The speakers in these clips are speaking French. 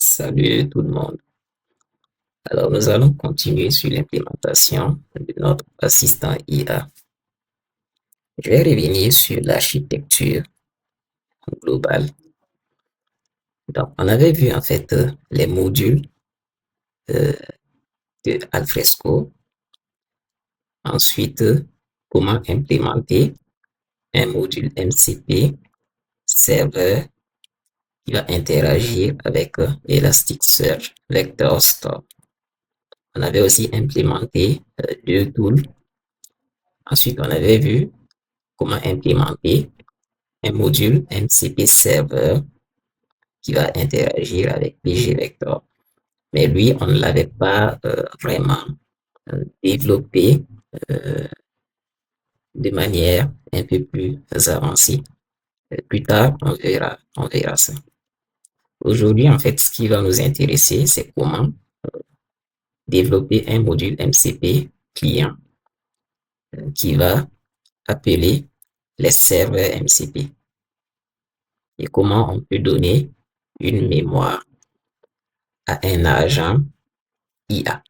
Salut tout le monde. Alors, nous allons continuer sur l'implémentation de notre assistant IA. Je vais revenir sur l'architecture globale. Donc, on avait vu en fait les modules euh, de Alfresco. Ensuite, comment implémenter un module MCP serveur qui va interagir avec Elasticsearch Vector Store. On avait aussi implémenté deux tools. Ensuite, on avait vu comment implémenter un module MCP Server qui va interagir avec pgvector. Mais lui, on ne l'avait pas vraiment développé de manière un peu plus avancée. Plus tard, on verra ça. Aujourd'hui, en fait, ce qui va nous intéresser, c'est comment développer un module MCP client qui va appeler les serveurs MCP et comment on peut donner une mémoire à un agent IA.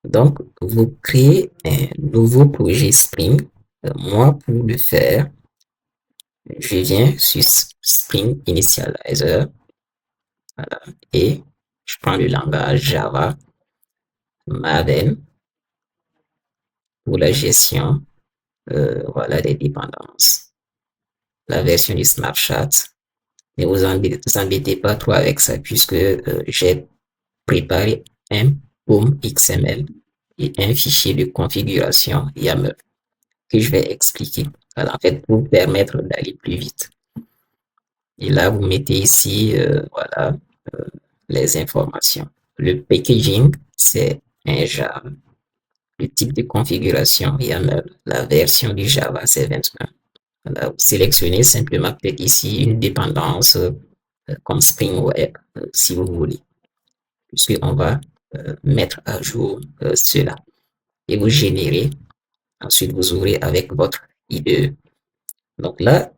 Donc, vous créez un nouveau projet Spring. Moi, pour le faire, je viens sur Spring Initializer, voilà, et je prends le langage Java, Maven, pour la gestion voilà, des dépendances. La version du Snapchat, ne vous embêtez pas trop avec ça puisque j'ai préparé un POM XML et un fichier de configuration YAML que je vais expliquer. Voilà, en fait, pour vous permettre d'aller plus vite. Et là, vous mettez ici, voilà, les informations. Le packaging, c'est un Java. Le type de configuration YAML, la version du Java, c'est 21. Voilà, vous sélectionnez simplement peut-être ici une dépendance comme Spring Web, si vous voulez, puisqu'on va mettre à jour cela. Et vous générez. Ensuite, vous ouvrez avec votre IDE. Donc là,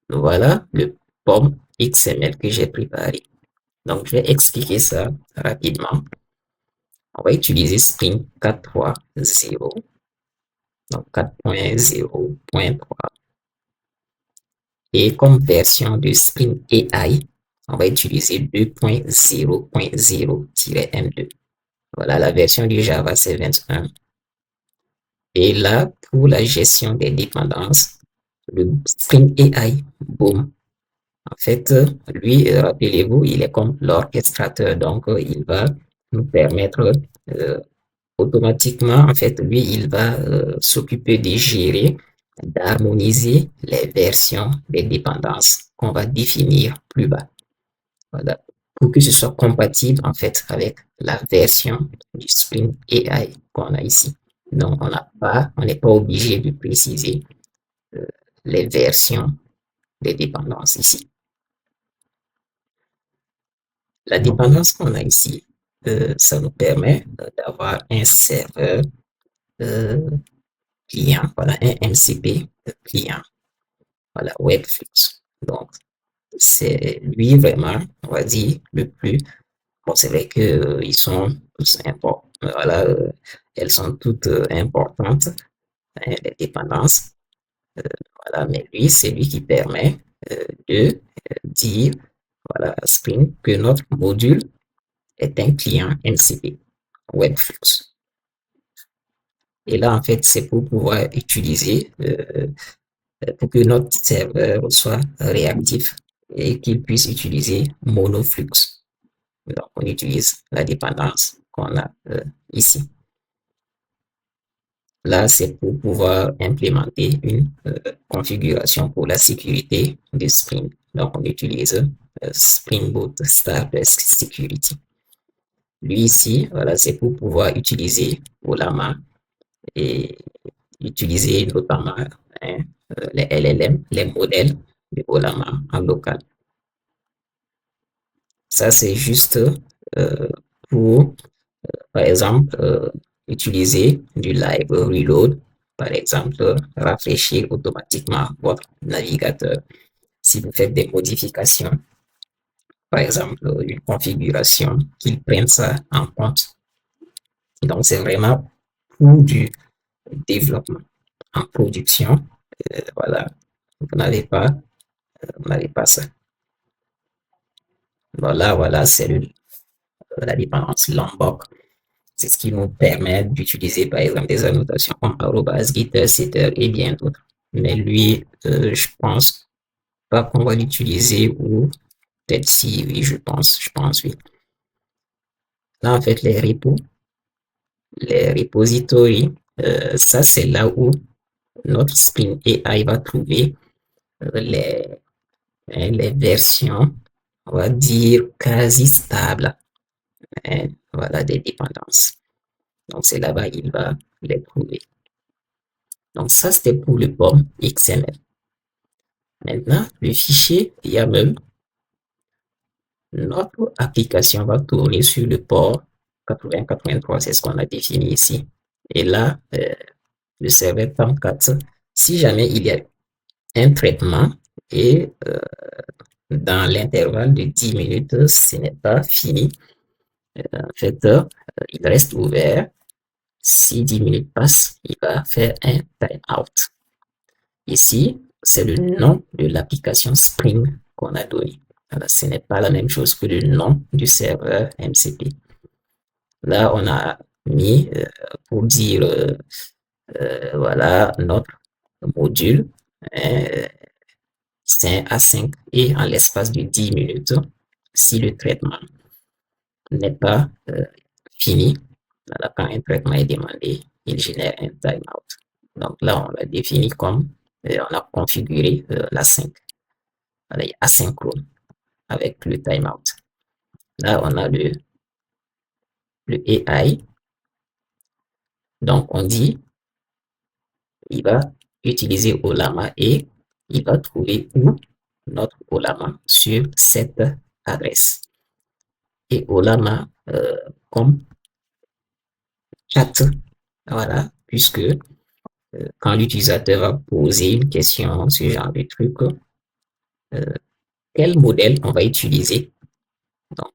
voilà le POM XML que j'ai préparé. Donc, je vais expliquer ça rapidement. On va utiliser Spring 4.0. Donc, 4.0.3. Et comme version de Spring AI, on va utiliser 2.0.0-M2. Voilà, la version du Java, c'est 21. Et là, pour la gestion des dépendances, le Spring AI, boom. En fait, lui, rappelez-vous, il est comme l'orchestrateur. Donc, il va nous permettre automatiquement, en fait, lui, il va s'occuper de gérer, d'harmoniser les versions des dépendances qu'on va définir plus bas. Voilà. Pour que ce soit compatible, en fait, avec la version du Spring AI qu'on a ici. Donc, on n'est pas obligé de préciser euh, les versions des dépendances ici. La dépendance qu'on a ici, ça nous permet d'avoir un serveur euh, client, voilà, un MCP client, voilà, Webflux. Donc, c'est lui vraiment, on va dire, le plus. Bon, c'est vrai que ils sont tous importants. Voilà, elles sont toutes importantes, hein, les dépendances. Euh, voilà, mais lui, c'est lui qui permet de dire, voilà, à Spring que notre module est un client MCP, Webflux. Et là, en fait, c'est pour pouvoir utiliser, pour que notre serveur soit réactif et qu'il puisse utiliser Monoflux. Donc, on utilise la dépendance qu'on a ici. Là, c'est pour pouvoir implémenter une configuration pour la sécurité de Spring. Donc, on utilise Spring Boot Stardust Security. Lui ici, voilà, c'est pour pouvoir utiliser Olama et utiliser notamment hein, les LLM, les modèles de Olama en local. Ça, c'est juste pour, par exemple, utiliser du live reload, par exemple, rafraîchir automatiquement votre navigateur si vous faites des modifications par exemple, une configuration, qu'ils prennent ça en compte. Donc, c'est vraiment pour du développement. En production, voilà, vous n'avez pas, vous n'avez pas ça. Voilà, c'est la dépendance Lombok. C'est ce qui nous permet d'utiliser, par exemple, des annotations comme arrobas, getter, setter et bien d'autres. Mais lui, je pense pas qu'on va l'utiliser ou peut-être si, oui, je pense, oui. Là, en fait, les repositories, ça, c'est là où notre Spring AI va trouver les, les versions, on va dire, quasi stables, hein, voilà, des dépendances. Donc, c'est là-bas il va les trouver. Donc, ça, c'était pour le port XML. Maintenant, le fichier YAML, notre application va tourner sur le port 8083, c'est ce qu'on a défini ici. Et là, le serveur PAM4, si jamais il y a un traitement et dans l'intervalle de 10 minutes, ce n'est pas fini, en fait, il reste ouvert. Si 10 minutes passent, il va faire un timeout. Ici, c'est le nom de l'application Spring qu'on a donné. Alors, ce n'est pas la même chose que le nom du serveur MCP. Là, on a mis pour dire, voilà, notre module, 5 à 5 et en l'espace de 10 minutes, si le traitement n'est pas fini, voilà, quand un traitement est demandé, il génère un timeout. Donc là, on l'a défini comme, on a configuré la 5, avec asynchrone, avec le timeout. Là, on a le AI. Donc, on dit, il va utiliser Olama et il va trouver où notre Olama sur cette adresse. Et Olama comme chat, voilà, puisque quand l'utilisateur va poser une question, ce genre de truc, quel modèle on va utiliser. Donc,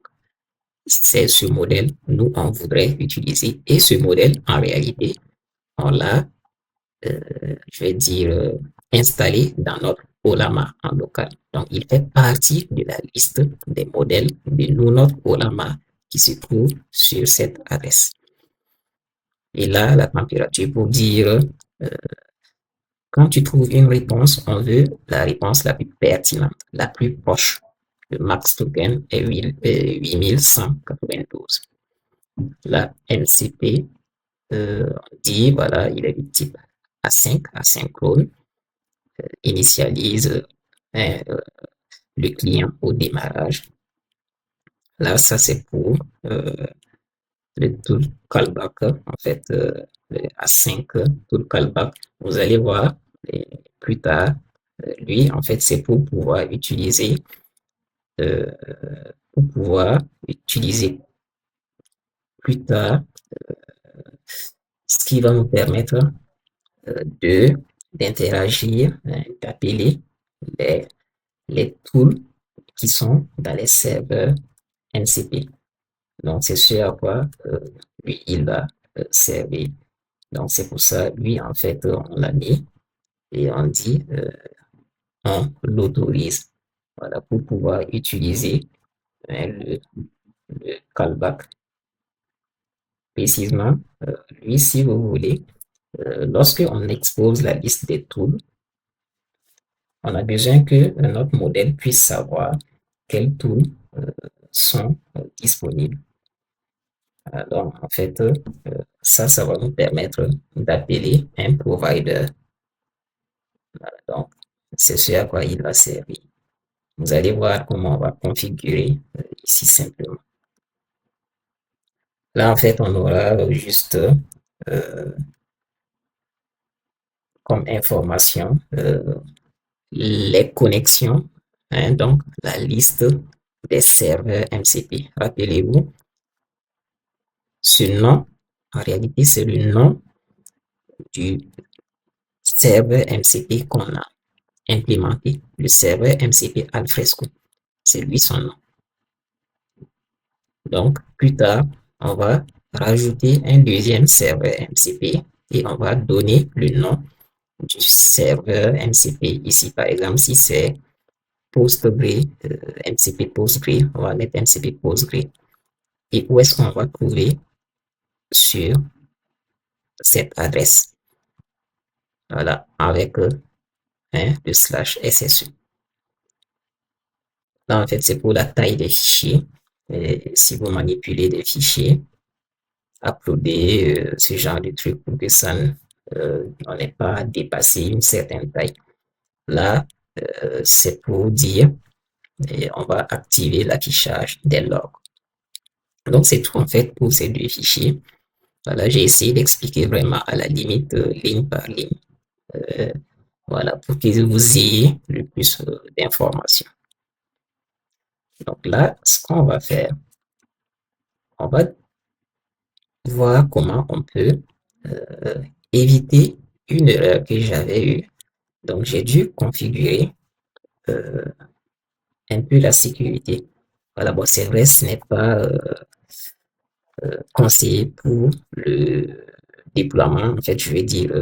c'est ce modèle, nous, on voudrait utiliser. Et ce modèle, en réalité, on l'a, je vais dire, installé dans notre Olama en local. Donc, il fait partie de la liste des modèles de nous, notre Olama qui se trouve sur cette adresse. Et là, la température pour dire, quand tu trouves une réponse, on veut la réponse la plus pertinente, la plus proche. Le max token est 8192. La MCP dit, voilà, il est du type A5, asynchrone, initialise le client au démarrage. Là, ça c'est pour le tool callback, en fait, le A5 tool callback. Vous allez voir plus tard, lui, en fait, c'est euh, pour pouvoir utiliser plus tard ce qui va nous permettre de d'interagir, d'appeler les, les tools qui sont dans les serveurs MCP. Donc, c'est ce à quoi lui, il va servir. Donc, c'est pour ça, lui, en fait, on l'a mis et on dit, on l'autorise. Voilà, pour pouvoir utiliser le callback. Précisément, lui, si vous voulez, lorsque on expose la liste des tools, on a besoin que notre modèle puisse savoir quels tools sont disponibles. Alors, en fait, ça va nous permettre d'appeler un provider. Voilà, donc, c'est ce à quoi il va servir. Vous allez voir comment on va configurer ici simplement. Là, en fait, on aura juste comme information les connexions, hein, donc la liste des serveurs MCP. Rappelez-vous, ce nom, en réalité, c'est le nom du serveur MCP qu'on a implémenté, le serveur MCP Alfresco. C'est lui son nom. Donc, plus tard, on va rajouter un deuxième serveur MCP et on va donner le nom du serveur MCP. Ici, par exemple, si c'est Postgre, MCP Postgre, on va mettre MCP Postgre. Et où est-ce qu'on va trouver sur cette adresse? Voilà, avec le slash SSE. Là, en fait, c'est pour la taille des fichiers. Et si vous manipulez des fichiers, uploader ce genre de trucs pour que ça n'ait pas dépassé une certaine taille. Là, c'est pour dire, et on va activer l'affichage des logs. Donc, c'est tout en fait pour ces deux fichiers. Voilà, j'ai essayé d'expliquer vraiment à la limite ligne par ligne. Euh, voilà, pour que vous ayez le plus d'informations. Donc là, ce qu'on va faire, on va voir comment on peut éviter une erreur que j'avais eue. Donc, j'ai dû configurer euh, un peu la sécurité. Voilà, bon, c'est vrai, ce n'est pas conseillé pour le déploiement, en fait, je vais dire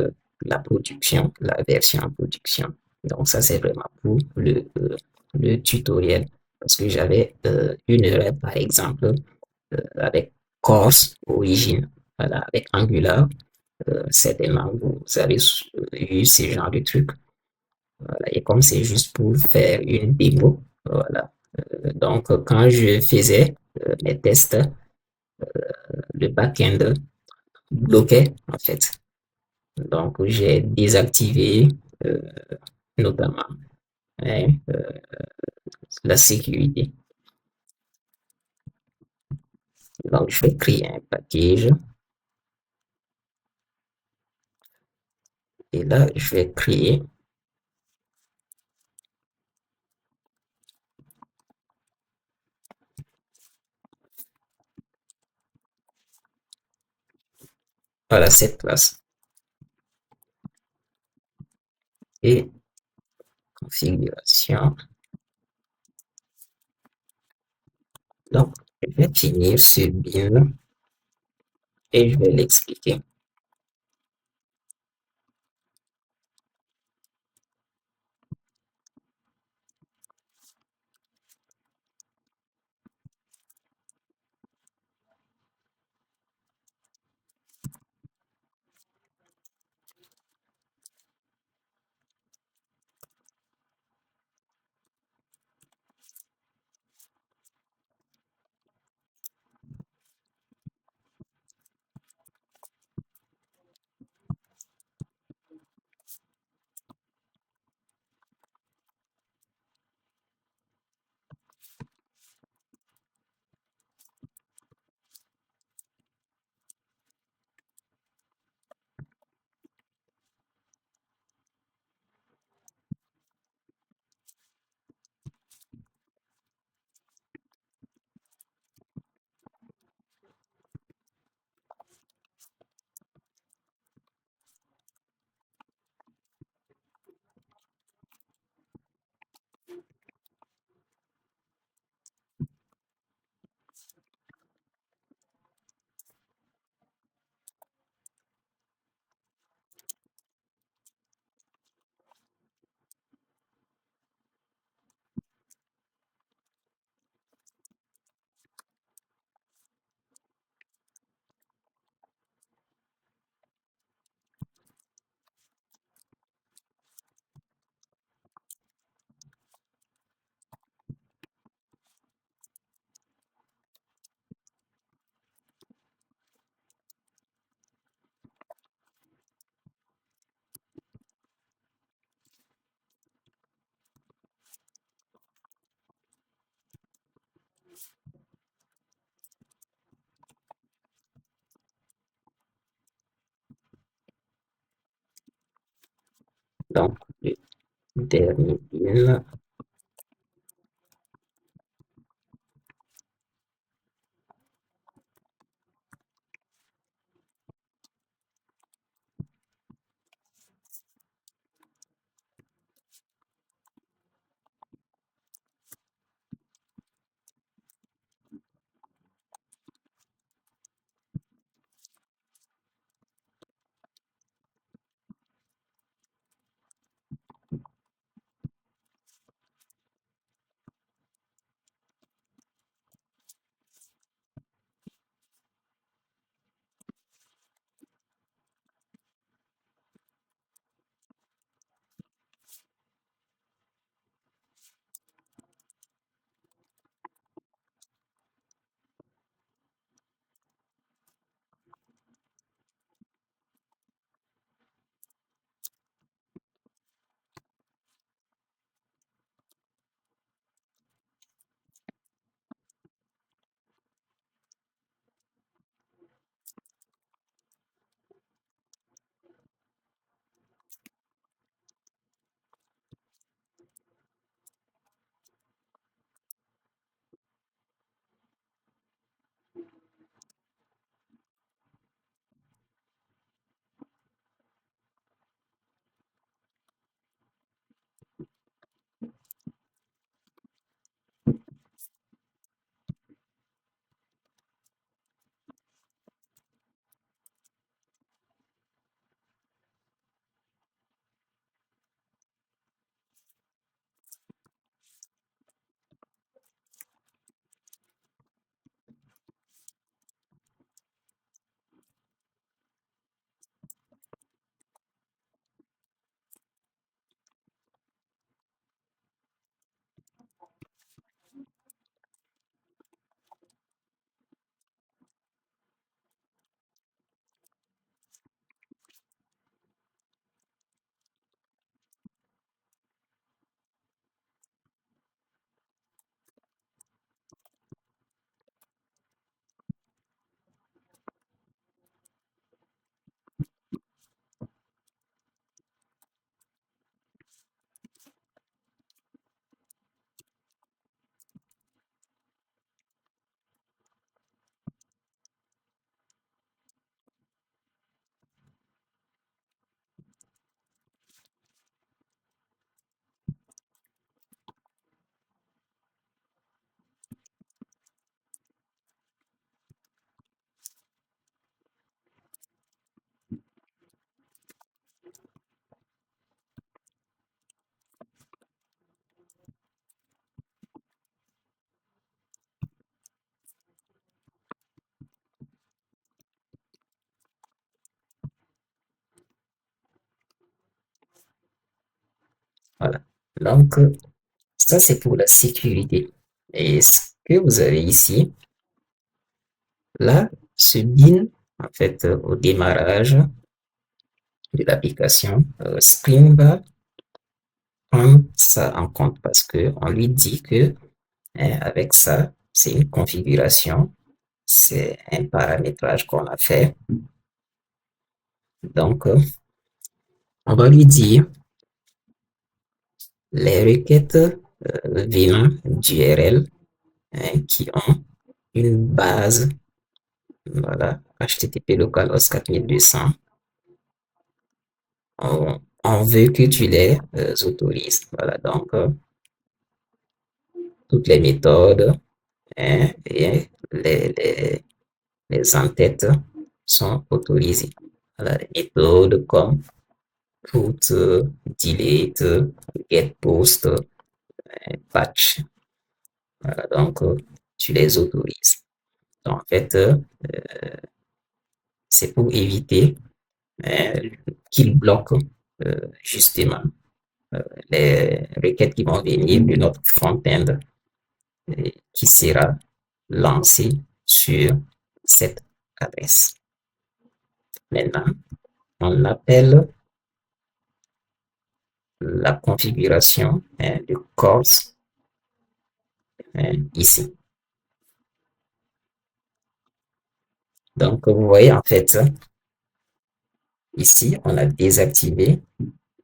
la production, la version en production. Donc, ça, c'est vraiment pour le tutoriel. Parce que j'avais une erreur, par exemple, avec Corse Origin, voilà, avec Angular. Certainement, vous avez eu ce genre de truc. Voilà. Et comme c'est juste pour faire une démo, voilà. Donc, quand je faisais mes tests, le back-end bloquait, en fait. Donc, j'ai désactivé euh, notamment hein, la sécurité. Donc, je vais créer un package et là, je vais créer voilà, cette classe et configuration. Donc, je vais finir ce bin et je vais l'expliquer. Donc, le dernier bin. Donc, ça, c'est pour la sécurité. Et ce que vous avez ici, là, ce bin, en fait, au démarrage de l'application, Spring va prendre ça en compte parce que on lui dit que avec ça, c'est une configuration, c'est un paramétrage qu'on a fait. Donc, on va lui dire les requêtes venant d'URL qui ont une base, voilà, HTTP localhost 4200. On veut que tu les autorises. Voilà, donc toutes les méthodes et les entêtes sont autorisées. Voilà, les méthodes comme put, delete, get post, patch. Voilà, donc tu les autorises. Donc, en fait, c'est pour éviter qu'ils bloquent justement les requêtes qui vont venir de notre front-end qui sera lancé sur cette adresse. Maintenant, on appelle la configuration de course ici. Donc, vous voyez en fait, ici, on a désactivé,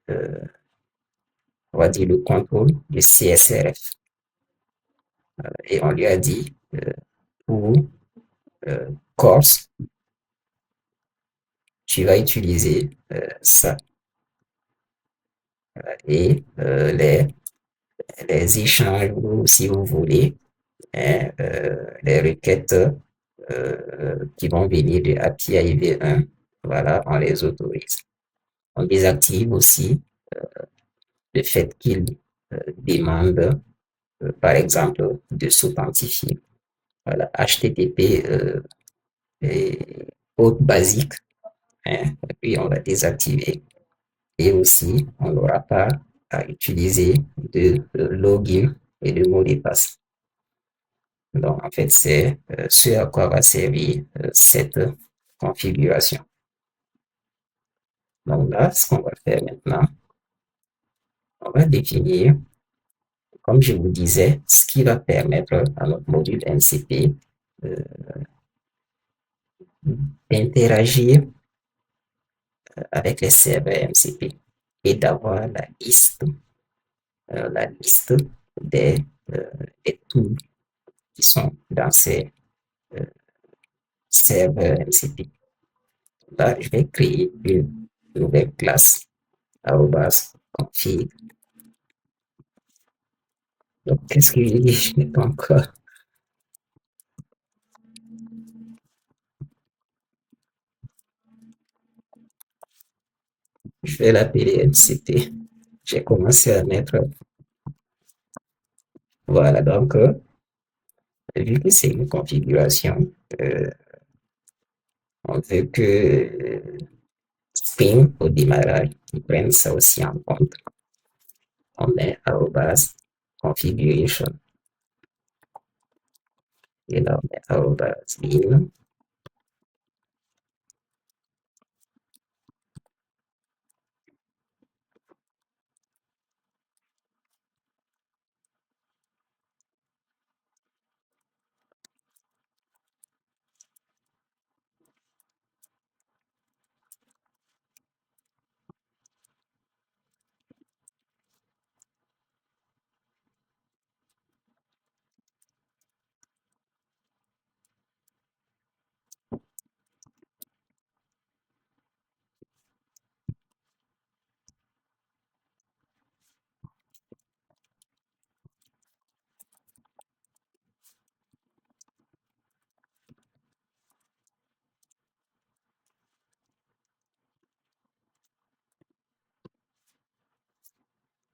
on va dire, le contrôle du CSRF. Et on lui a dit pour course, tu vas utiliser ça. Et les échanges, si vous voulez, les requêtes qui vont venir de API V1, voilà, on les autorise. On désactive aussi le fait qu'il demande, par exemple, de s'authentifier. Voilà, HTTP et autres basiques, hein, et puis on va désactiver. Et aussi, on n'aura pas à utiliser de login et de mot de passe. Donc, en fait, c'est ce à quoi va servir cette configuration. Donc là, ce qu'on va faire maintenant, on va définir, comme je vous disais, ce qui va permettre à notre module MCP d'interagir avec les serveurs MCP et d'avoir la liste des, des tools qui sont dans ces serveurs MCP. Là, je vais créer une nouvelle classe config. Donc, qu'est-ce que j'ai dit? Je n'ai pas encore. Je vais l'appeler MCP. J'ai commencé à mettre. Voilà, donc, vu que c'est une configuration, euh, on veut que Spring au démarrage, ils prennent ça aussi en compte. On met configuration et là on met bin.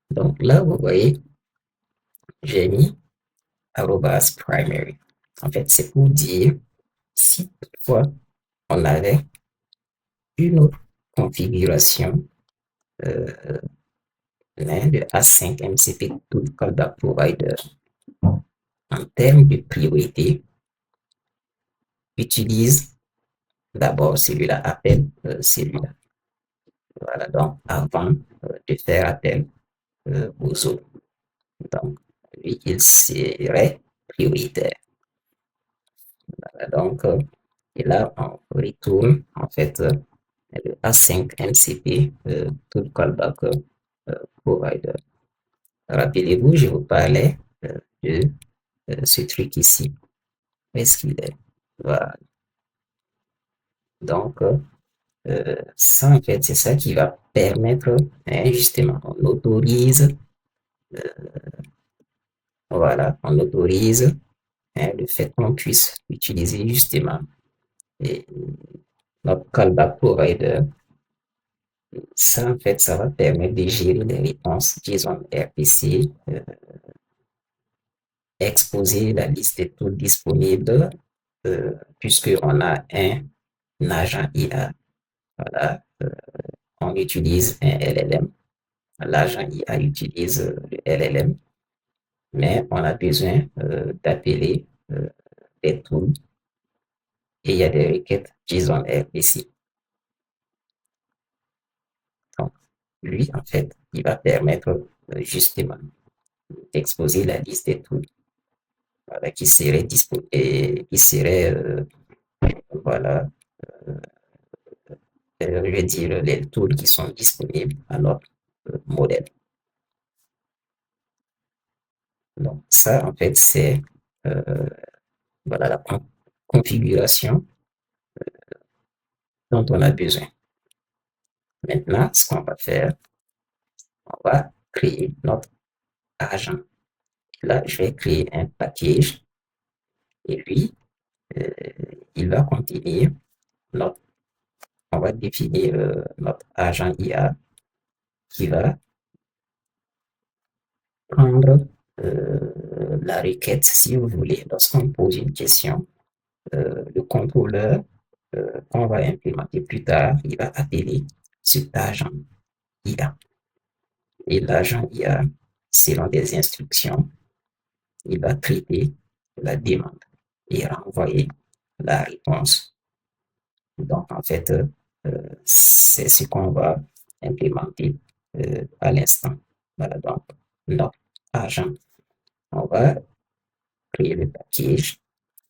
Donc là, vous voyez, j'ai mis @primary. En fait, c'est pour dire si toutefois on avait une autre configuration mais le A5 MCP Tool Callback Provider, en termes de priorité, utilise d'abord celui-là, appelle celui-là. Voilà, donc avant de faire appel aux autres. Donc, lui, il serait prioritaire. Voilà, donc, et là, on retourne en fait le A5 MCP, tout callback provider. Rappelez-vous, je vous parlais de ce truc ici. Où est-ce qu'il est? Voilà. Donc, ça, en fait, c'est ça qui va permettre, hein, justement, on autorise, voilà, on autorise hein, le fait qu'on puisse utiliser justement et notre callback provider. Ça, en fait, ça va permettre de gérer les réponses, disons, RPC, exposer la liste des tools disponibles, puisqu'on a un agent IA. Voilà, on utilise un LLM. L'agent IA utilise le LLM, mais on a besoin d'appeler des tools et il y a des requêtes JSON RPC. Donc, lui, en fait, il va permettre justement d'exposer la liste des tools voilà, qui seraient disponibles et qui seraient, voilà, je vais dire, les tools qui sont disponibles à notre modèle. Donc, ça, en fait, c'est voilà, la configuration dont on a besoin. Maintenant, ce qu'on va faire, on va créer notre agent. Là, je vais créer un package et puis euh, il va contenir notre, on va définir notre agent IA qui va prendre la requête, si vous voulez, lorsqu'on pose une question, le contrôleur qu'on va implémenter plus tard, il va appeler cet agent IA. Et l'agent IA, selon des instructions, il va traiter la demande et renvoyer la réponse. Donc, en fait, c'est ce qu'on va implémenter à l'instant. Voilà, donc, notre agent, on va créer le package,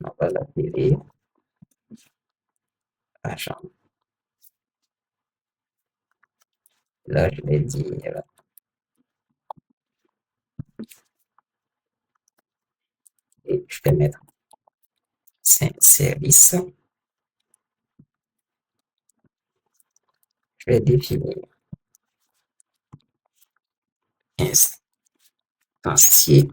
on va l'appeler agent. Là, je vais dire, et je vais mettre service. Je vais définir instancier.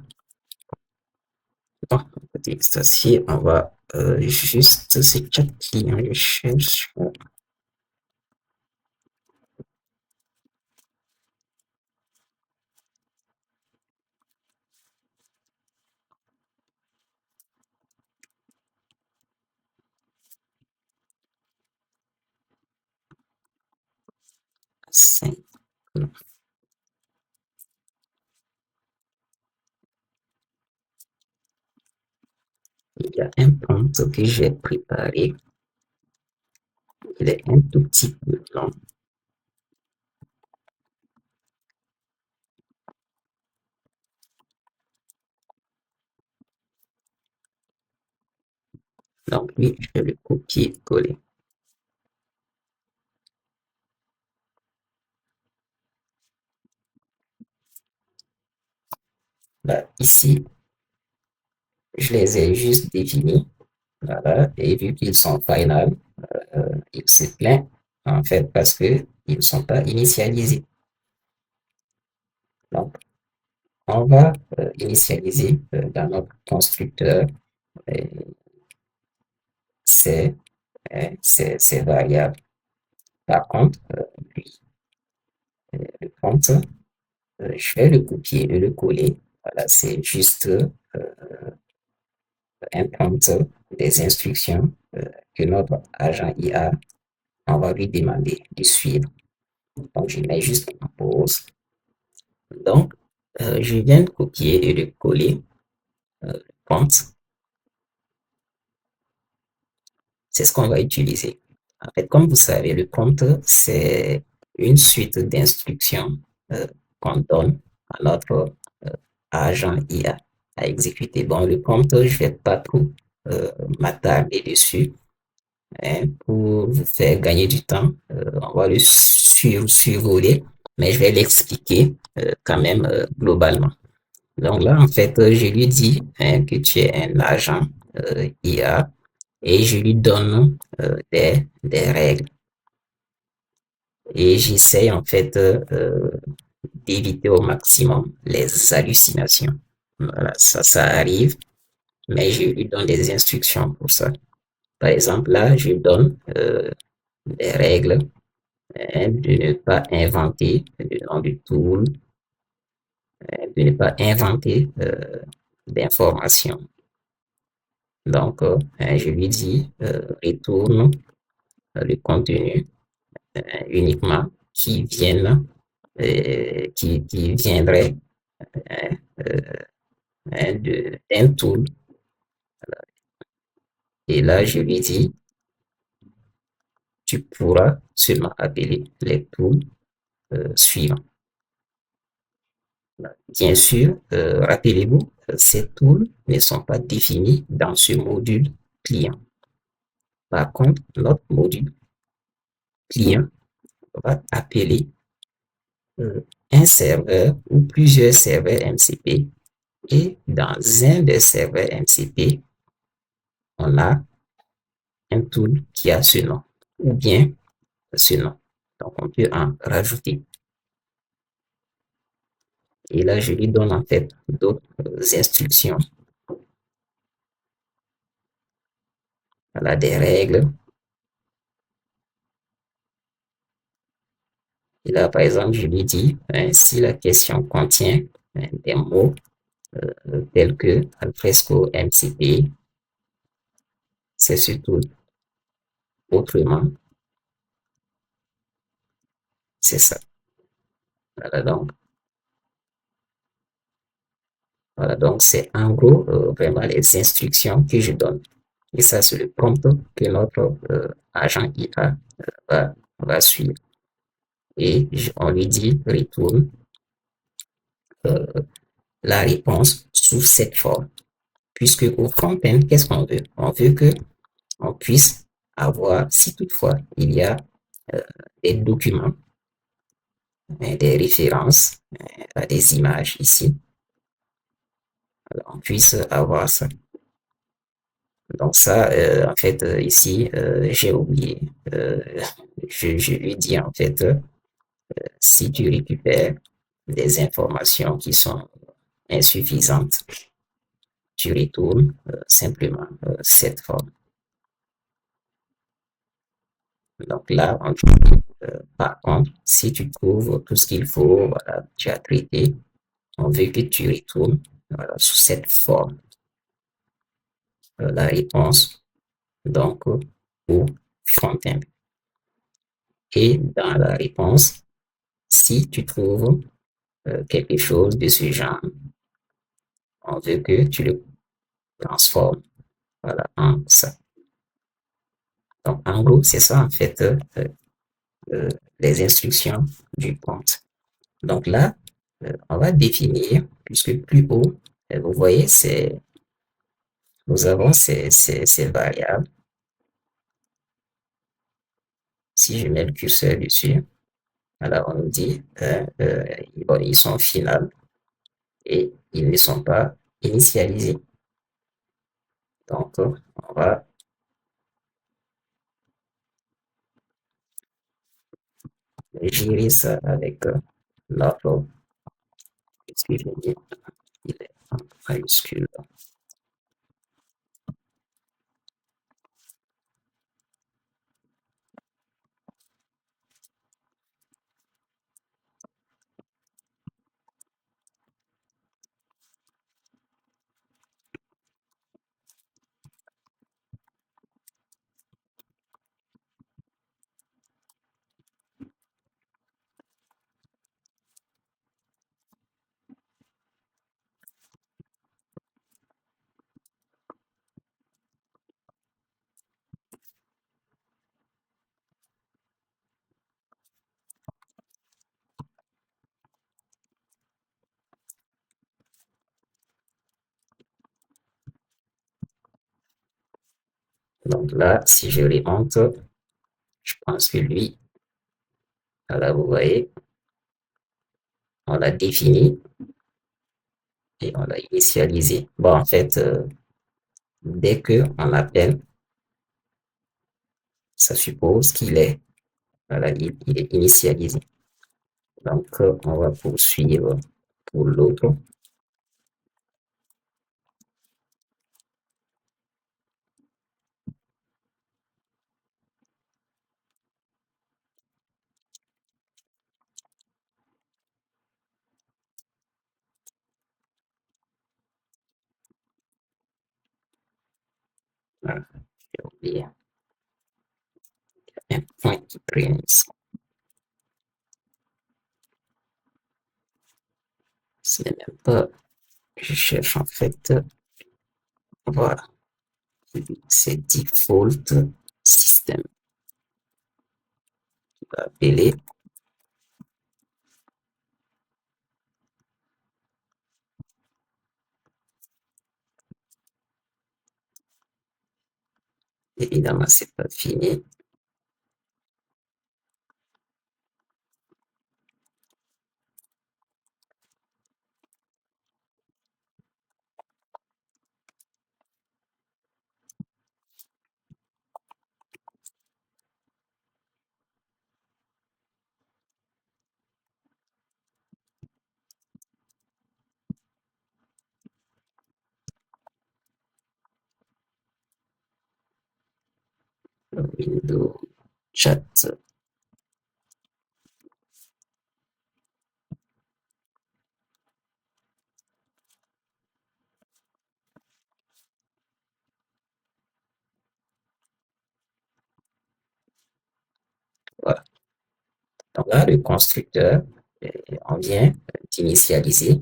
Bon, instancier, on va juste ces 4 clients, je cherche. Il y a un prompt que j'ai préparé. Il est un tout petit peu long. Donc, lui, je vais le copier-coller. Là, ici, je les ai juste définis. Voilà. Et vu qu'ils sont final, il se plaint, en fait, parce qu'ils ne sont pas initialisés. Donc, on va initialiser dans notre constructeur ces, ces variables. Par contre, lui, le prompt, je vais le copier et le coller. Voilà, c'est juste un prompt des instructions que notre agent IA, on va lui demander de suivre. Donc, je mets juste en pause. Donc, je viens de copier et de coller le prompt. C'est ce qu'on va utiliser. En fait, comme vous savez, le prompt, c'est une suite d'instructions euh, qu'on donne à notre agent IA à exécuter. Bon, le prompt, je vais pas trop m'attarder dessus, hein, pour vous faire gagner du temps. On va le survoler, mais je vais l'expliquer quand même globalement. Donc là, en fait, je lui dis, hein, que tu es un agent IA et je lui donne des règles. Et j'essaye en fait d'éviter au maximum les hallucinations. Voilà, ça arrive, mais je lui donne des instructions pour ça. Par exemple, là, je donne des règles, hein, de ne pas inventer le nom du tool, de ne pas inventer d'informations. Donc, je lui dis, retourne le contenu uniquement qui viendrait d'un tool. Et là, je lui dis, tu pourras seulement appeler les tools suivants. Bien sûr, rappelez-vous, ces tools ne sont pas définis dans ce module client. Par contre, notre module client va appeler un serveur ou plusieurs serveurs MCP et dans un des serveurs MCP, on a un tool qui a ce nom ou bien ce nom. Donc, on peut en rajouter. Et là, je lui donne en fait d'autres instructions. Voilà, des règles. Et là, par exemple, je lui dis, si la question contient des mots tels que alfresco MCP, c'est surtout autrement, c'est ça. Voilà, donc c'est en gros vraiment les instructions que je donne. Et ça, c'est le prompt que notre agent IA va suivre. Et on lui dit, retourne euh, la réponse sous cette forme. Puisque au front-end, qu'est-ce qu'on veut? On veut que on puisse avoir, si toutefois il y a euh, des documents, des références à des images ici, alors on puisse avoir ça. Donc ça, en fait, ici, j'ai oublié. Euh, je lui dis en fait, si tu récupères des informations qui sont insuffisantes, tu retournes simplement cette forme. Donc là, par contre, si tu trouves tout ce qu'il faut, voilà, tu as traité, on veut que tu retournes voilà, sous cette forme la réponse, donc au front-end. Et dans la réponse, si tu trouves quelque chose de ce genre, on veut que tu le transformes voilà, en ça. Donc, en gros, c'est ça, en fait, les instructions du prompt. Donc là, on va définir, puisque plus haut, vous voyez, nous avons ces variables. Si je mets le curseur dessus, alors on nous dit, bon, ils sont finales et ils ne sont pas initialisés. Donc, on va gérer ça avec notre, ce que je dis, il est en majuscule. Donc là, si je les monte, je pense que lui, là, vous voyez, on l'a défini et on l'a initialisé. Bon, en fait, dès que on appelle, ça suppose qu'il est, voilà, il est initialisé. Donc, on va poursuivre pour l'autre. Voilà, j'ai oublié un point qui traîne ici. Ce n'est même pas, je cherche en fait, voilà, c'est default system. On va appeler, évidemment, c'est pas fini. Windows chat. Voilà. Donc là, le constructeur, on vient d'initialiser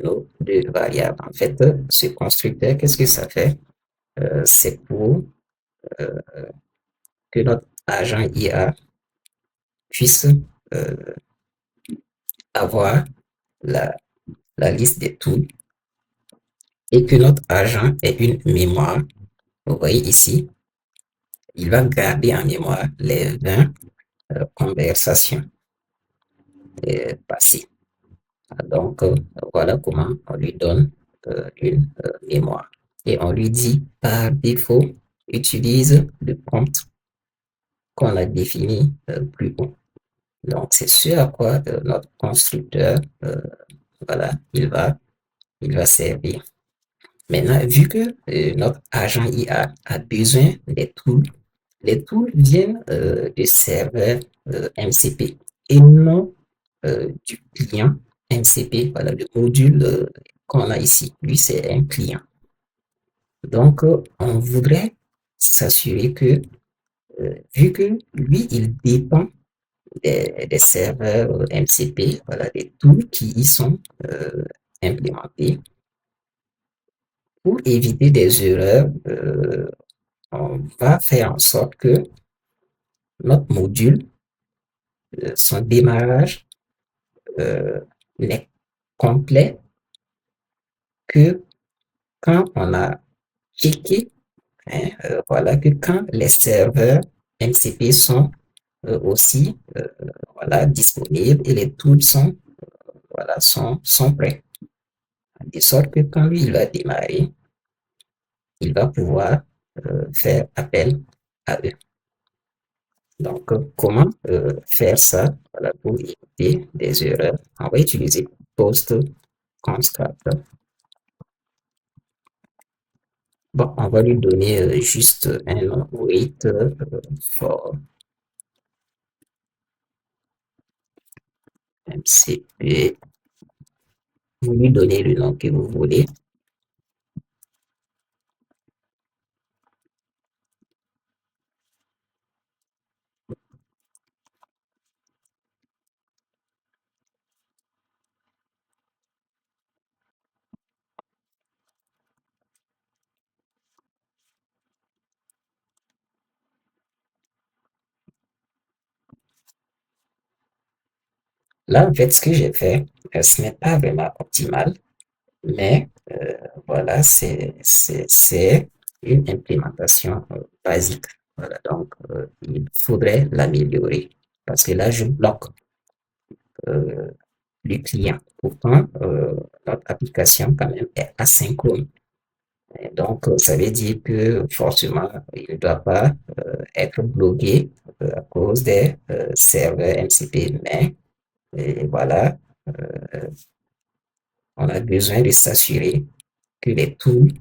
nos deux variables. En fait, ce constructeur, qu'est-ce que ça fait? C'est pour que notre agent IA puisse avoir la, la liste des tools et que notre agent ait une mémoire. Vous voyez ici, il va garder en mémoire les 20 conversations passées. Donc, voilà comment on lui donne une mémoire. Et on lui dit, par défaut, utilise le prompt qu'on a défini plus haut. Donc, c'est ce à quoi notre constructeur, voilà, il va servir. Maintenant, vu que notre agent IA a besoin des tools, les tools viennent des serveurs MCP et non du client MCP. Voilà, le module qu'on a ici. Lui, c'est un client. Donc, on voudrait s'assurer que, vu que lui, il dépend des serveurs MCP, voilà, des tools qui y sont implémentés, pour éviter des erreurs, on va faire en sorte que notre module, son démarrage n'est complet que quand on a checké, hein, voilà, que quand les serveurs MCP sont aussi voilà, disponibles et les tools sont, voilà, sont prêts. De sorte que quand lui il va démarrer, il va pouvoir faire appel à eux. Donc, comment faire ça voilà, pour éviter des erreurs? On va utiliser post construct. Bon, on va lui donner juste un wait for MCP. Vous lui donnez le nom que vous voulez. Là, en fait, ce que j'ai fait, ce n'est pas vraiment optimal, mais voilà, c'est une implémentation basique. Voilà, donc il faudrait l'améliorer parce que là, je bloque euh, le client. Pourtant, notre application quand même est asynchrone. Et donc, ça veut dire que forcément, il ne doit pas être bloqué à cause des serveurs MCP. Mais et voilà, on a besoin de s'assurer que les tools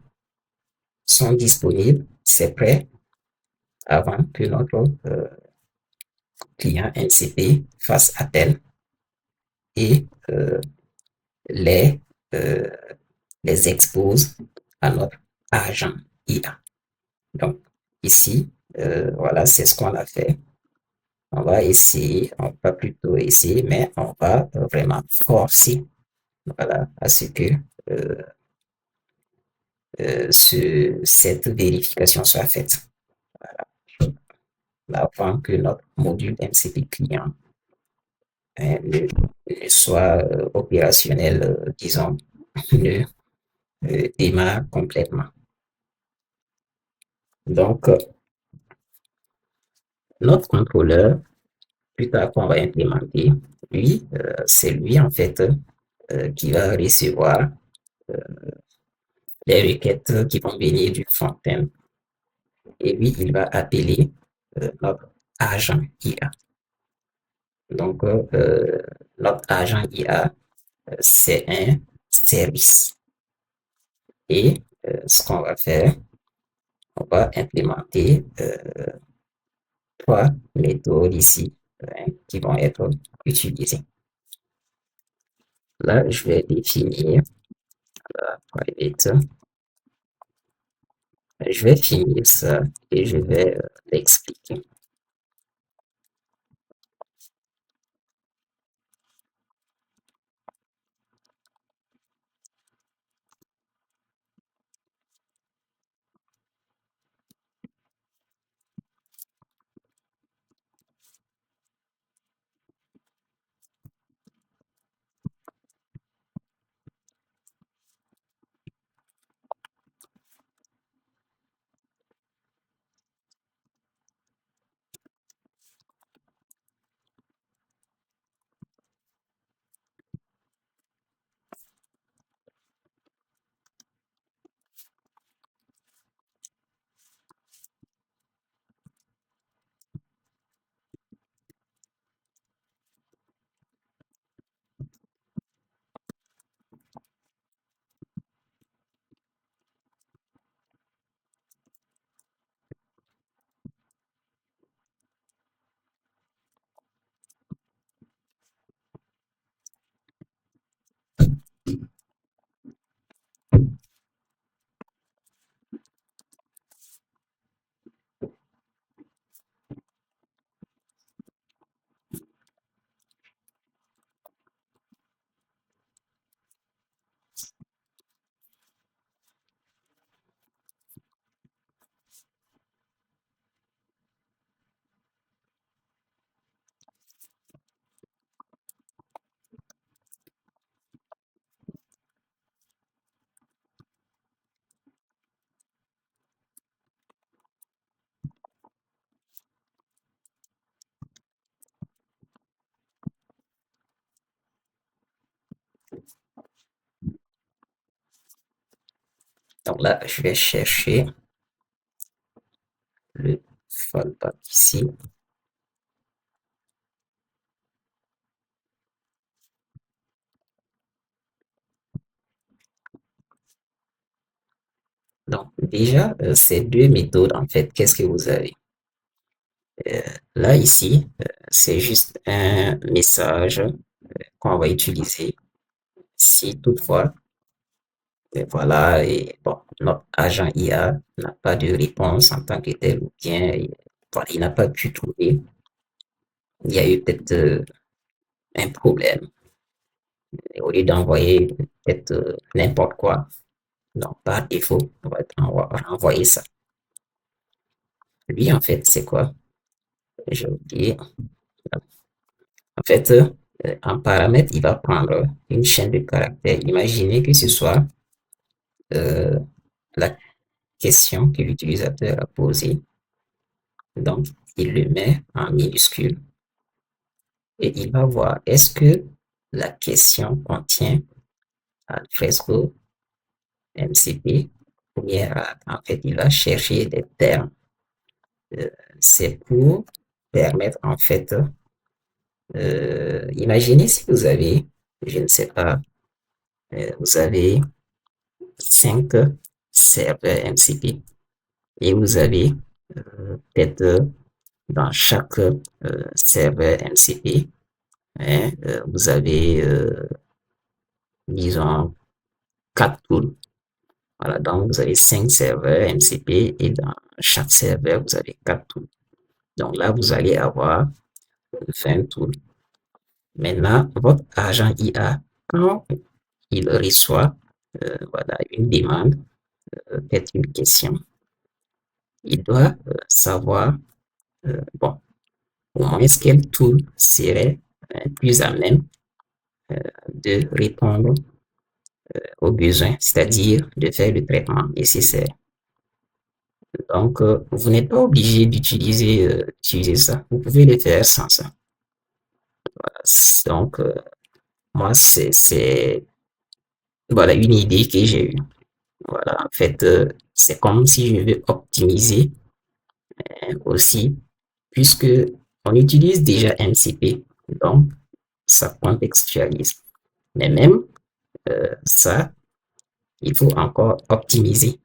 sont disponibles, c'est prêt avant que notre client MCP fasse appel et les, euh, les expose à notre agent IA. Donc, ici, voilà, c'est ce qu'on a fait. On va essayer, on va plutôt essayer, mais on va vraiment forcer, voilà, à ce que cette vérification soit faite. Voilà. Avant que notre module MCP client ne, ne soit opérationnel, disons, ne démarre complètement. Donc, notre contrôleur, plus tard qu'on va implémenter, lui, c'est lui en fait qui va recevoir les requêtes qui vont venir du front-end. Et lui, il va appeler notre agent IA. Donc, notre agent IA, c'est un service. Et ce qu'on va faire, on va implémenter trois méthodes ici qui vont être utilisées. Là, je vais définir private. Je vais finir ça et je vais l'expliquer. Donc là, je vais chercher le fallback ici. Donc déjà, ces deux méthodes, en fait, qu'est-ce que vous avez? Là, ici, c'est juste un message qu'on va utiliser si toutefois, voilà, et bon, notre agent IA n'a pas de réponse en tant que tel, ou bien voilà, il n'a pas pu trouver, il y a eu peut-être un problème. Et au lieu d'envoyer peut-être n'importe quoi, donc par défaut, on va renvoyer ça. Lui, en fait, c'est quoi? J'ai oublié. En fait, en paramètre, il va prendre une chaîne de caractères. Imaginez que ce soit euh, la question que l'utilisateur a posée. Donc, il le met en minuscule et il va voir est-ce que la question contient Alfresco, MCP, ou bien en fait, il va chercher des termes. Euh, c'est pour permettre en fait, imaginez si vous avez, je ne sais pas, vous avez 5 serveurs MCP et vous avez peut-être dans chaque serveur MCP, hein, vous avez, disons, 4 tools. Voilà, donc vous avez 5 serveurs MCP et dans chaque serveur, vous avez 4 tools. Donc là, vous allez avoir 20 tools. Maintenant, votre agent IA, quand il reçoit voilà, une demande, peut-être une question, il doit savoir, bon, au moins quel tool serait plus à même de répondre aux besoins, c'est-à-dire de faire le traitement nécessaire. Donc, vous n'êtes pas obligé d'utiliser ça. Vous pouvez le faire sans ça. Donc, moi, c'est voilà une idée que j'ai eue. Voilà, en fait, c'est comme si je veux optimiser aussi, puisque on utilise déjà MCP, donc ça contextualise. Mais même ça, il faut encore optimiser.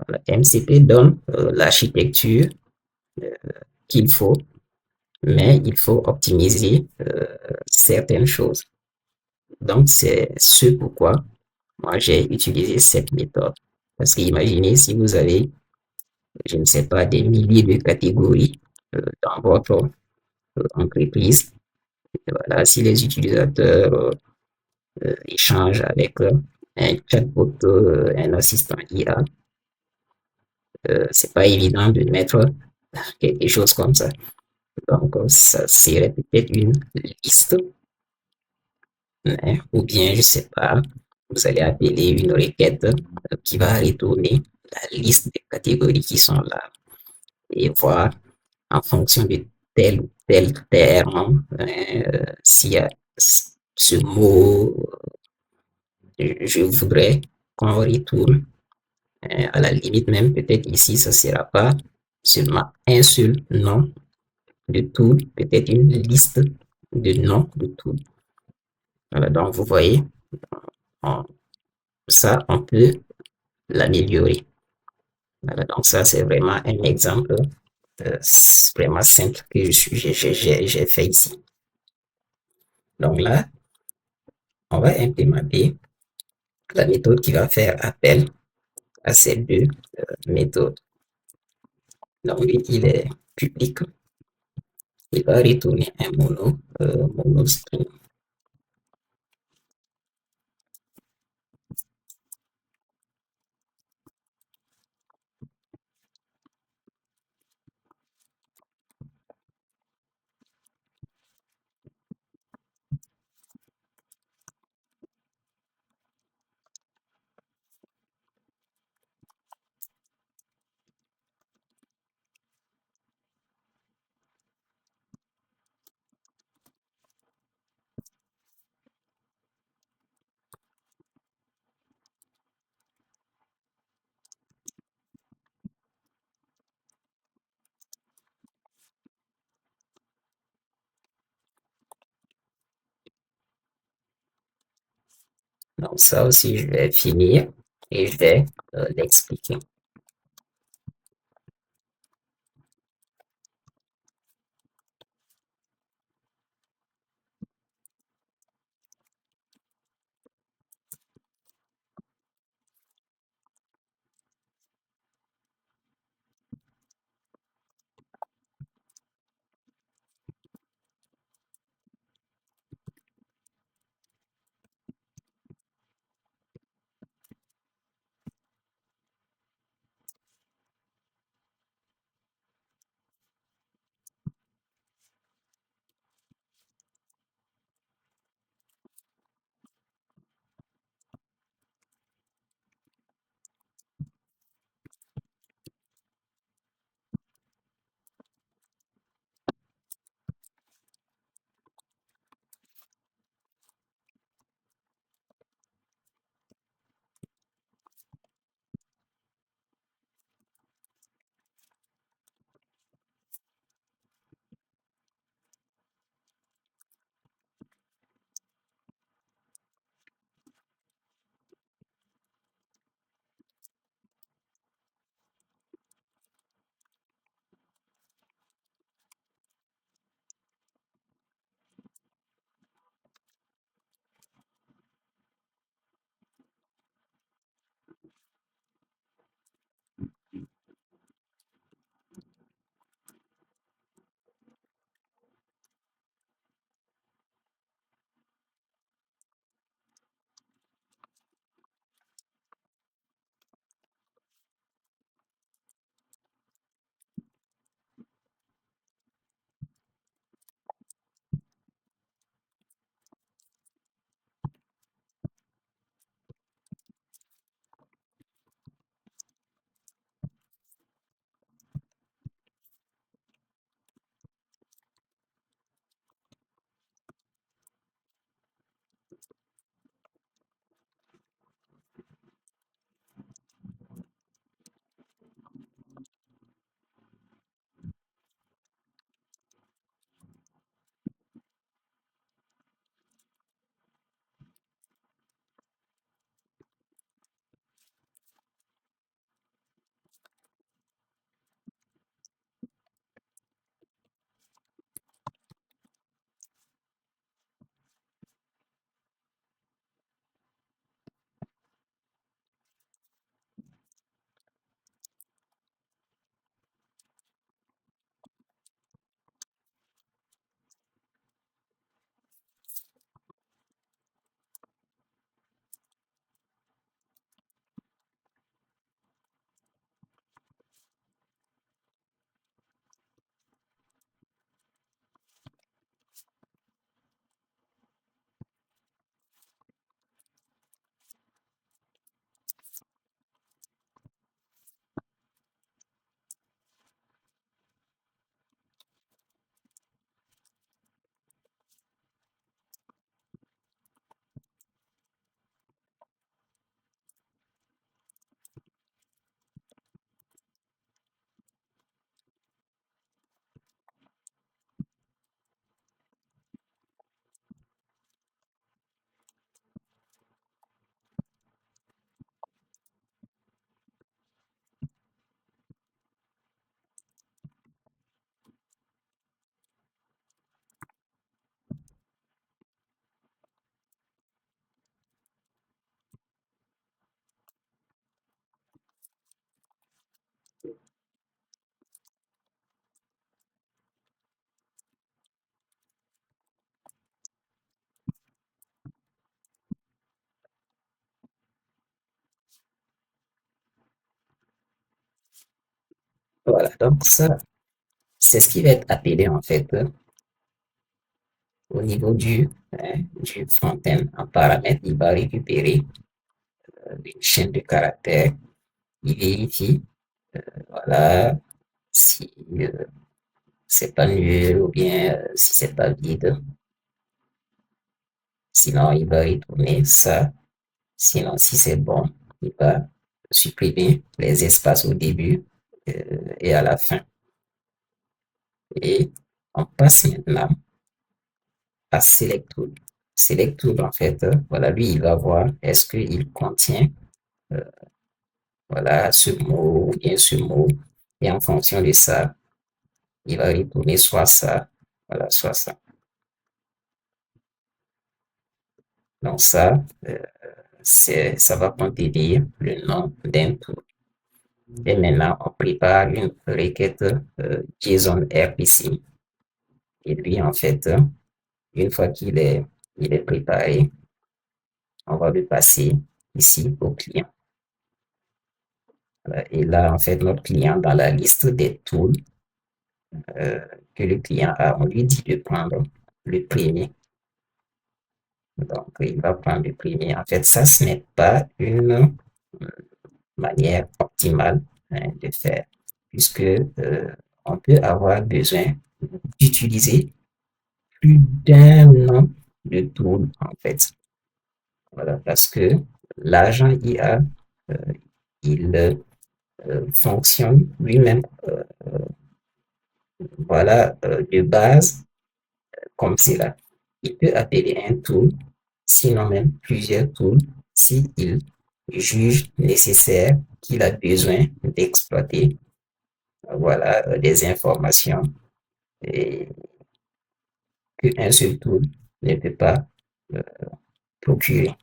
Voilà, MCP donne l'architecture qu'il faut, mais il faut optimiser certaines choses. Donc, c'est ce pourquoi moi j'ai utilisé cette méthode. Parce que imaginez si vous avez, je ne sais pas, des milliers de catégories dans votre entreprise. Voilà, si les utilisateurs échangent avec un chatbot, un assistant IA, c'est pas évident de mettre quelque chose comme ça. Donc, ça serait peut-être une liste, ou bien, je sais pas, vous allez appeler une requête qui va retourner la liste des catégories qui sont là et voir en fonction de tel ou tel terme, s'il y a ce mot, je voudrais qu'on retourne. À la limite même, peut-être ici, ça ne sera pas seulement un seul nom de tout, peut-être une liste de noms de tout. Voilà, donc vous voyez, on, ça, on peut l'améliorer. Voilà, donc ça, c'est vraiment un exemple vraiment simple que j'ai fait ici. Donc là, on va implémenter la méthode qui va faire appel à ces deux méthodes. Donc lui, il est public. Il va retourner un mono string. Donc ça aussi, je vais finir et je vais l'expliquer. Voilà, donc ça, c'est ce qui va être appelé en fait au niveau du front-end en paramètre. Il va récupérer une chaîne de caractères. Il vérifie, voilà, si c'est pas nul ou bien si c'est pas vide. Sinon, il va retourner ça. Sinon, si c'est bon, il va supprimer les espaces au début et à la fin. Et on passe maintenant à Select Tool. Select Tool, en fait, voilà, lui, il va voir est-ce qu'il contient euh, voilà, ce mot ou bien ce mot. Et en fonction de ça, il va retourner soit ça, voilà, soit ça. Donc ça, ça va contenir le nom d'un tool. Et maintenant, on prépare une requête JSON RPC. Et lui, en fait, une fois il est préparé, on va le passer ici au client. Voilà. Et là, en fait, notre client, dans la liste des tools euh, que le client a, on lui dit de prendre le premier. Donc, il va prendre le premier. En fait, ça, ce n'est pas une manière optimale de faire, puisque on peut avoir besoin d'utiliser plus d'un nombre de tools, en fait. Voilà, parce que l'agent IA, euh, il fonctionne lui-même, voilà, de base comme cela. Il peut appeler un tool, sinon même plusieurs tools, s'il juge nécessaire qu'il a besoin d'exploiter, voilà, des informations et qu'un seul tool ne peut pas euh, procurer.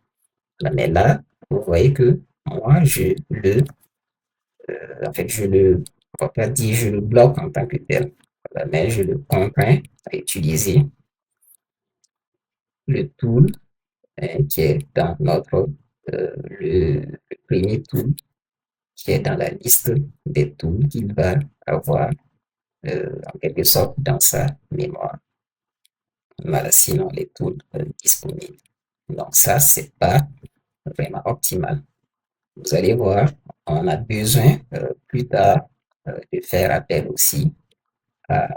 Mais là, vous voyez que moi, en fait, on va pas dire je le bloque en tant que tel, voilà, mais je le contrains à utiliser le tool qui est dans le premier tool qui est dans la liste des tools qu'il va avoir en quelque sorte dans sa mémoire. Voilà, sinon les tools disponibles. Donc ça, c'est pas vraiment optimal. Vous allez voir, on a besoin plus tard de faire appel aussi à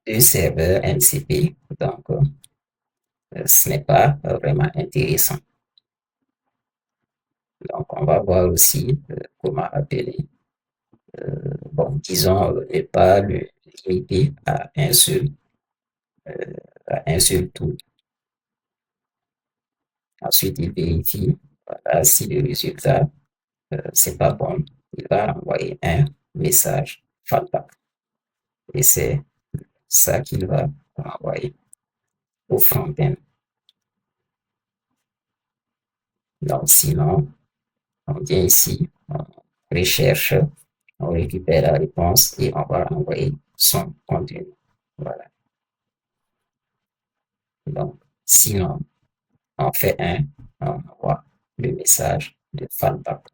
deux serveurs MCP. Donc, ce n'est pas vraiment intéressant. Donc, on va voir aussi comment appeler. Bon, disons, ne pas le limiter à un seul tool. Ensuite, il vérifie voilà, si le résultat c'est pas bon. Il va envoyer un message fallback. Et c'est ça qu'il va envoyer au front-end. Donc, sinon, on vient ici, on recherche, on récupère la réponse et on va envoyer son contenu. Voilà. Donc, sinon, on fait on envoie le message de fallback.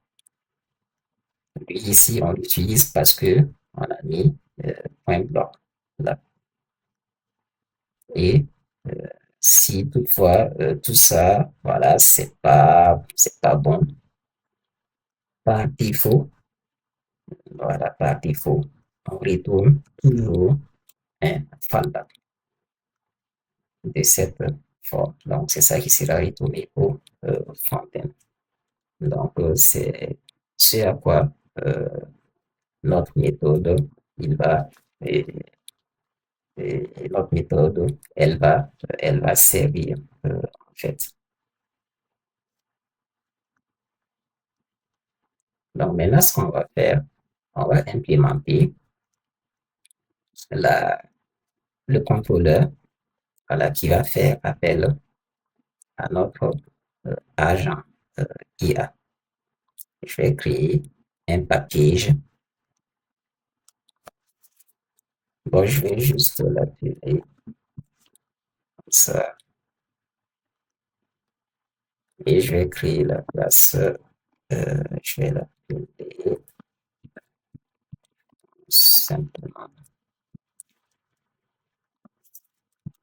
Lui, ici, on l'utilise parce que on a mis point bloc là. Et euh, si toutefois tout ça, voilà, c'est pas bon, par défaut, voilà, par défaut, on retourne toujours un fallback de cette forme. Donc, c'est ça qui sera retourné au front-end. Donc, c'est ce à quoi euh, notre méthode, il va, et, et notre méthode, elle va servir, en fait. Donc, maintenant, ce qu'on va faire, on va implémenter la, le contrôleur voilà, qui va faire appel à notre agent IA. Je vais créer un package. Bon, je vais juste l'appeler comme ça. Et je vais créer la classe. Je vais l'appeler simplement.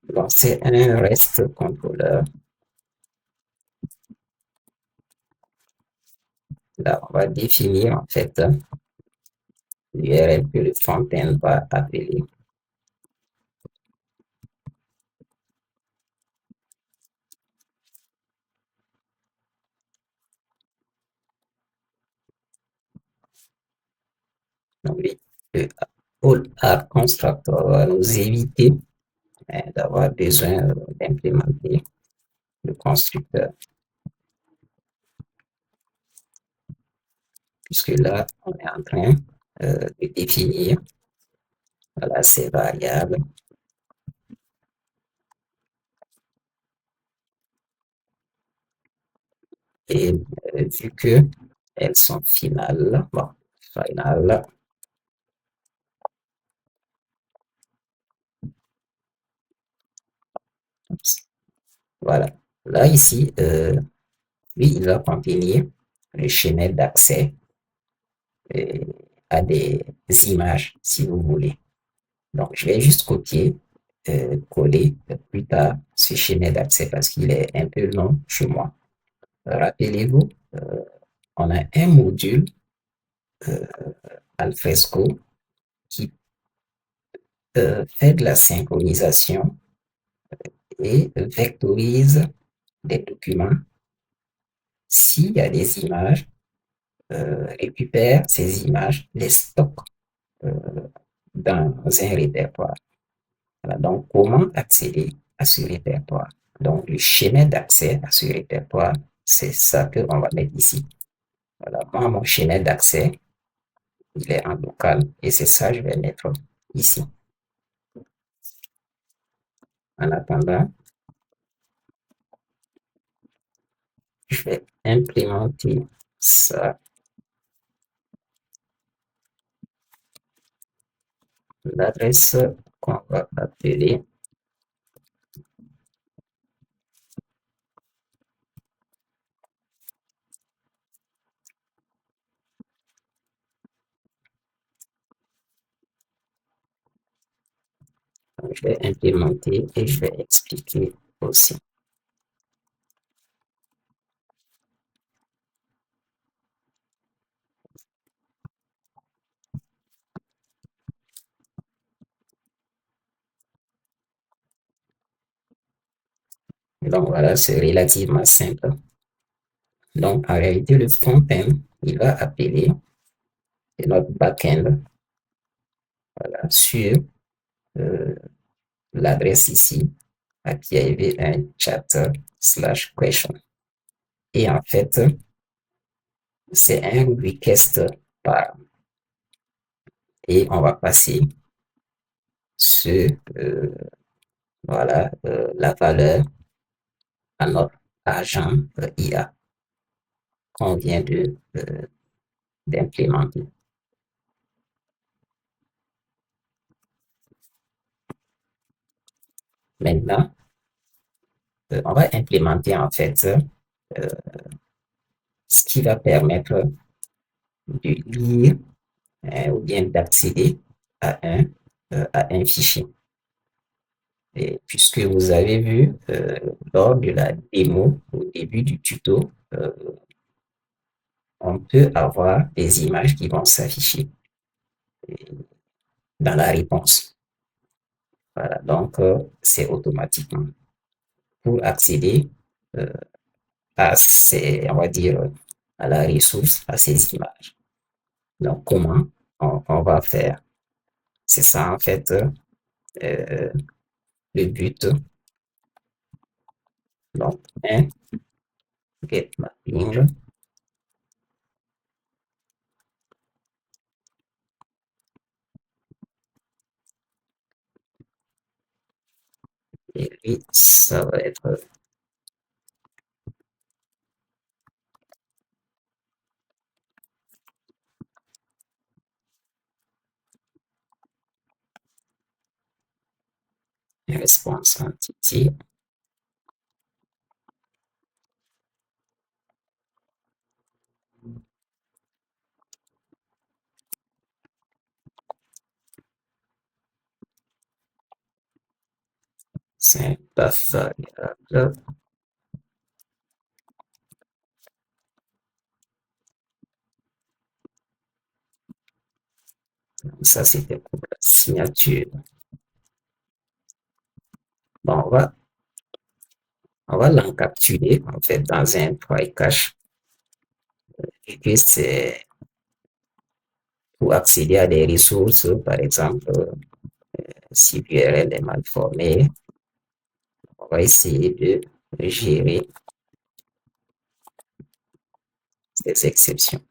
Donc, c'est un REST contrôleur. Là, on va définir en fait l'URL que le front-end va appeler. Donc, le All App Constructor va nous éviter d'avoir besoin d'implémenter le constructeur. Puisque là, on est en train de définir voilà, ces variables. Et vu que elles sont finales, bon, finales, voilà. Là, ici, lui, il va contenir le schéma d'accès à des images, si vous voulez. Donc, je vais juste copier, coller plus tard ce schéma d'accès parce qu'il est un peu long chez moi. Rappelez-vous, on a un module Alfresco qui fait de la synchronisation et vectorise des documents. S'il y a des images, récupère ces images, les stocke euh, dans un répertoire. Voilà, donc, comment accéder à ce répertoire? Donc, le schéma d'accès à ce répertoire, c'est ça qu'on va mettre ici. Voilà, moi, mon schéma d'accès, il est en local et c'est ça que je vais mettre ici. En attendant, je vais implémenter ça, l'adresse qu'on va appeler. Je vais implémenter et je vais expliquer aussi. Donc voilà, c'est relativement simple. Donc en réalité, le front-end, il va appeler notre back-end voilà, sur l'adresse ici, à qui il y avait un chat/question. Et en fait, c'est un request par. Et on va passer ce, voilà, la valeur à notre agent IA qu'on vient d'implémenter. Maintenant, on va implémenter en fait ce qui va permettre de lire ou bien d'accéder à un fichier. Et puisque vous avez vu lors de la démo, au début du tuto, on peut avoir des images qui vont s'afficher dans la réponse. Voilà, donc c'est automatiquement. Pour accéder à ces, on va dire, à la ressource, à ces images. Donc, comment on va faire? C'est ça, en fait, le but. Donc, un get mapping. Et lui, ça va être response entity. C'est pas variable. Ça, c'était pour la signature. Bon, on va l'encapsuler, en fait, dans un try cache. Et puis, c'est pour accéder à des ressources, par exemple, si l'URL est mal formée, on va essayer de gérer ces exceptions.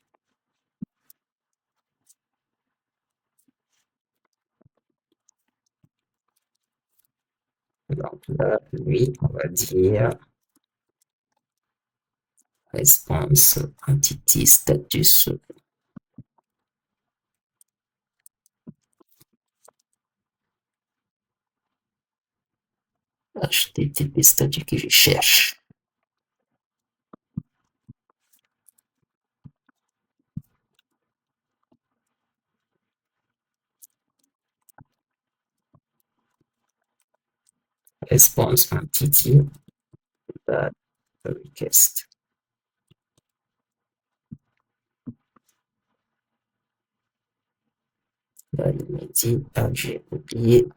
Donc là, lui, on va dire response entity status HTTP statut que je cherche. Response entity that request. Là, il me dit, ah, j'ai oublié.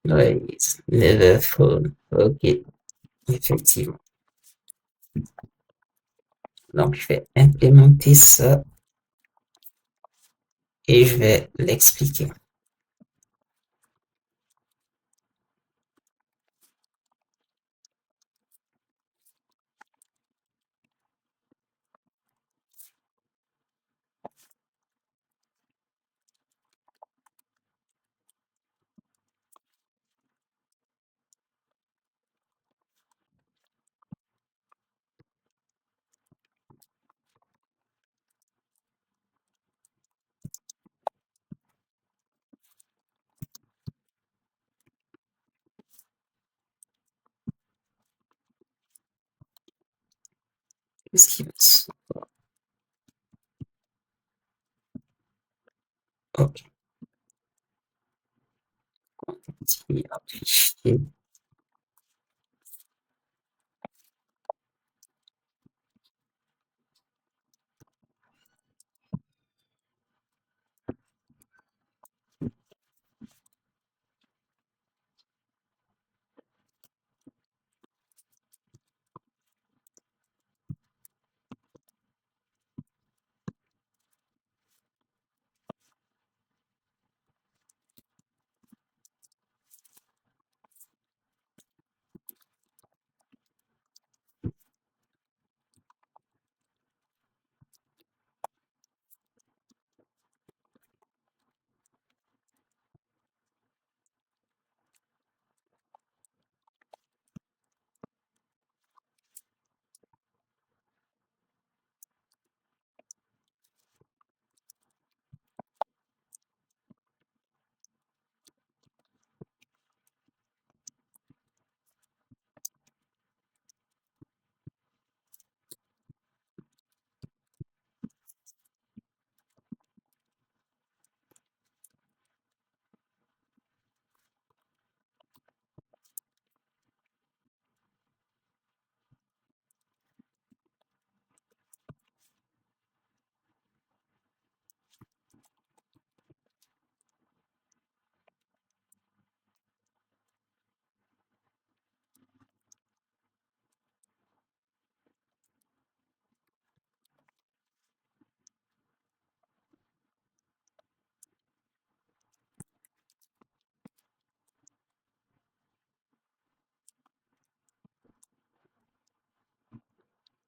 Ouais, never phone. Ok, effectivement. Donc, je vais implémenter ça et je vais l'expliquer. Qu'est-ce qu'il me Ok, continue à fichier.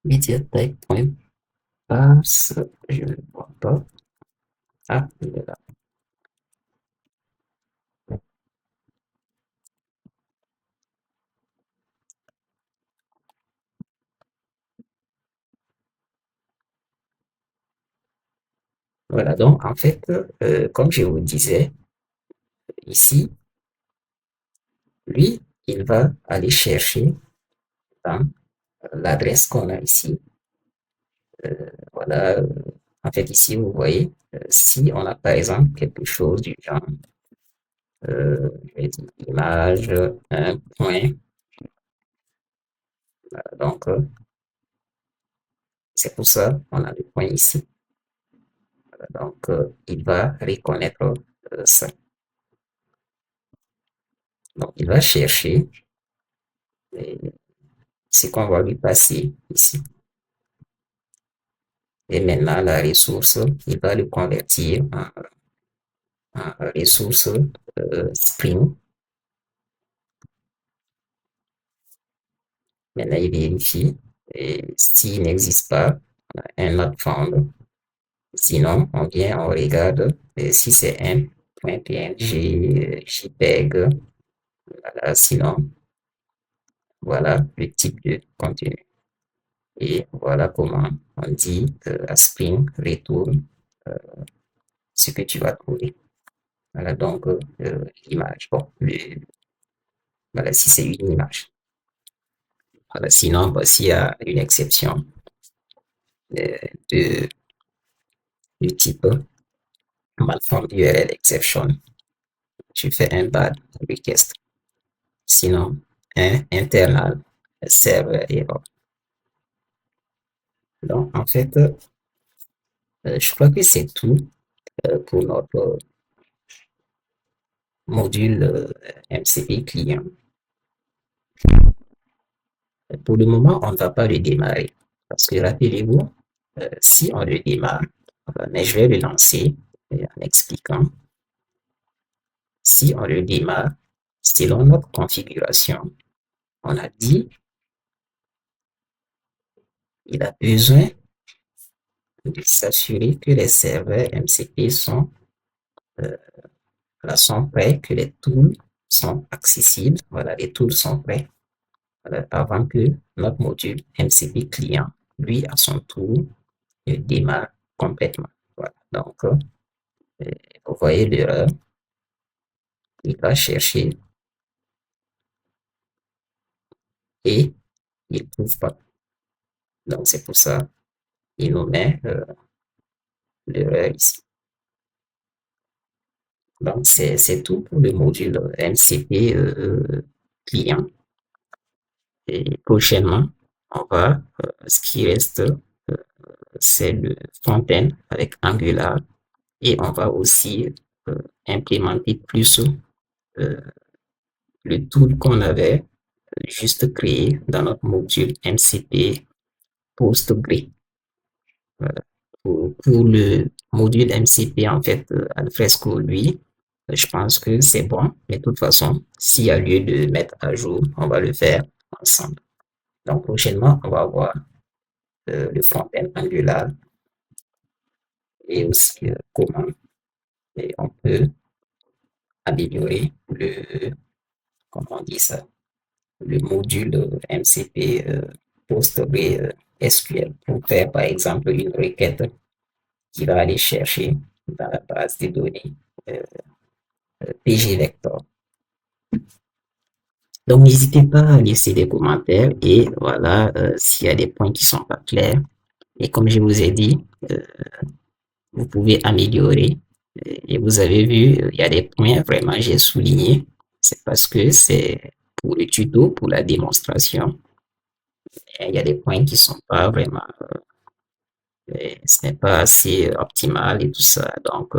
MediaTek.parse, je ne vois pas. Ah, il est là. Voilà, donc en fait, comme je vous disais, ici, lui, il va aller chercher dans l'adresse qu'on a ici. Voilà, En fait, ici, vous voyez, si on a par exemple quelque chose du genre, je vais dire image, un point, donc c'est pour ça qu'on a le point ici. Donc, il va reconnaître ça. Donc, il va chercher ce qu'on va lui passer ici. Et maintenant, la ressource, il va le convertir en ressource Spring. Maintenant, il vérifie. Et s'il n'existe pas, on a un not found. Sinon, on vient, on regarde si c'est un point .png, JPEG. Voilà, sinon, voilà le type de contenu. Et voilà comment on dit à Spring retourne ce que tu vas trouver. Voilà donc l'image. Bon, voilà si c'est une image. Voilà, sinon, bah, s'il y a une exception euh, de, du type malform URL exception, tu fais un bad request. Sinon, un internal server error. Donc, en fait, je crois que c'est tout pour notre module MCP client. Pour le moment, on ne va pas le démarrer. Parce que rappelez-vous, si on le démarre, mais je vais le lancer en expliquant. Si on le démarre, selon notre configuration, on a dit il a besoin de s'assurer que les serveurs MCP euh, sont prêts, que les tools sont accessibles. Voilà, les tools sont prêts avant que notre module MCP client, lui, à son tour, démarre complètement. Voilà. Donc, vous voyez l'erreur. Il va chercher et il ne trouve pas. Donc, c'est pour ça qu'il nous met l'erreur ici. Donc, c'est tout pour le module MCP client. Et prochainement, on va, ce qui reste, c'est le front-end avec Angular. Et on va aussi implémenter plus le tool qu'on avait juste créé dans notre module MCP PostgreSQL. Voilà. Pour le module MCP, en fait, Alfresco, lui, je pense que c'est bon. Mais de toute façon, s'il y a lieu de mettre à jour, on va le faire ensemble. Donc, prochainement, on va voir le front-end Angular et aussi comment on peut améliorer comment on dit ça, le module MCP PostgreSQL pour faire, par exemple, une requête qui va aller chercher dans la base de données euh, PGVector. Donc, n'hésitez pas à laisser des commentaires et voilà, s'il y a des points qui sont pas clairs. Et comme je vous ai dit, vous pouvez améliorer. Et vous avez vu, il y a des points vraiment j'ai souligné. C'est parce que c'est pour le tuto, pour la démonstration. Et il y a des points qui sont pas vraiment, ce n'est pas assez optimal et tout ça. Donc,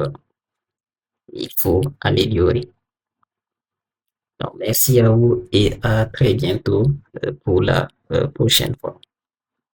il faut améliorer. Donc, merci à vous et à très bientôt pour la prochaine fois.